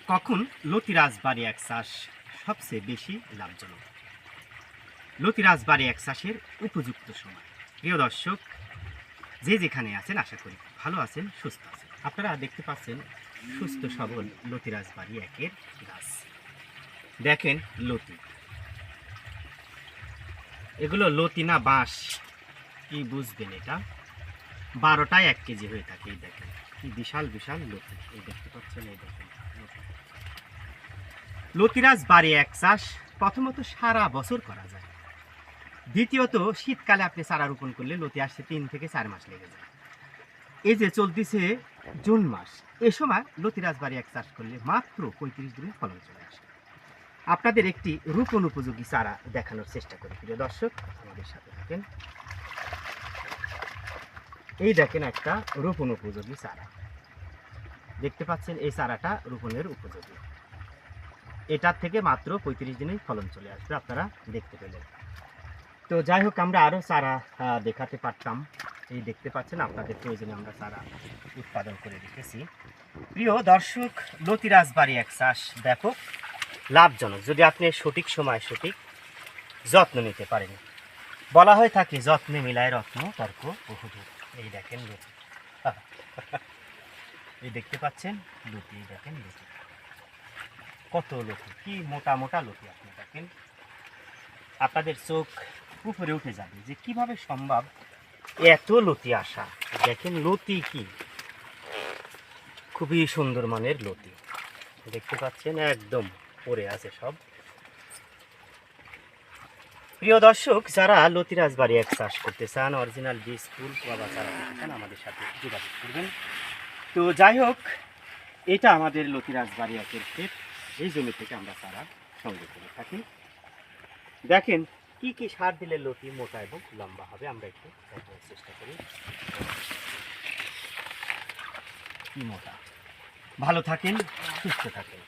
কখন লতিরাজ বাড়ি এক চাষ সবচেয়ে বেশি লাভজনক? লতিরাজ বাড়ি এক চাষের উপযুক্ত সময়। প্রিয় দর্শক, যে যেখানে আছেন আশা করি ভালো আছেন, সুস্থ আছেন। আপনারা দেখতে পাচ্ছেন সুস্থ সবল লতিরাজ বাড়ি একের গাছ। দেখেন লতি, এগুলো লতি না বাঁশ, কি বুঝবেন এটা। 12টায় 1 কেজি হয়ে থাকে। এই দেখেন কি বিশাল বিশাল লতি, এই দেখতে পাচ্ছেন। এই দেখেন লতিরাজ বাড়ি এক চাষ প্রথমত সারা বছর করা যায়। দ্বিতীয়ত শীতকালে আপনি চারা রোপণ করলে লতি আসতে 3 থেকে 4 মাস লেগে যায়। এই যে চলতেছে জুন মাস, এ সময় লতিরাজ বাড়ি এক চাষ করলে মাত্র 35 দিনে ফলন চলে আসে। আপনাদের একটি রোপণ উপযোগী চারা দেখানোর চেষ্টা করি। প্রিয় দর্শক, আমাদের সাথে থাকেন। এই দেখেন একটা রোপণ উপযোগী চারা, দেখতে পাচ্ছেন। এই চারাটা রোপণের উপযোগী। এটার থেকে মাত্র 35 দিনেই ফলন চলে আসবে, আপনারা দেখতে পেলেন। তো যাই হোক, আমরা আরও চারা দেখাতে পারতাম। এই দেখতে পাচ্ছেন, আপনাদের প্রয়োজনে আমরা চারা উৎপাদন করে রেখেছি। প্রিয় দর্শক, লতিরাজ বাড়ি এক চাষ ব্যাপক লাভজনক যদি আপনি সঠিক সময় সঠিক যত্ন নিতে পারেন। বলা হয়ে থাকে যত্নে মিলায় রত্ন তর্ক বহুদূর। এই দেখেন লতি, এই দেখতে পাচ্ছেন লতি, এই দেখেন লতি, কত লতি, কি মোটা মোটা লতি। আপনি দেখেন, আপনাদের চোখ উপরে উঠে যাবে যে কিভাবে সম্ভব এত লতি আসা। দেখেন লতি কি খুবই সুন্দর মানের লতি, দেখতে পাচ্ছেন একদম পড়ে আছে সব। প্রিয় দর্শক, যারা লতিরাজ বাড়ি এক চাষ করতে চান, অরিজিনাল বীজ ফুল বা চারা করতে চান, আমাদের সাথে যোগাযোগ করবেন। তো যাই হোক, এটা আমাদের লতিরাজ বাড়ি একের ক্ষেত। এই জমি থেকে আমরা চারা সংগ্রহ করে থাকি। দেখেন কি কি সার দিলে লতি মোটা এবং লম্বা হবে, আমরা একটু দেখার চেষ্টা করি। কি মোটা। ভালো থাকেন, সুস্থ থাকেন।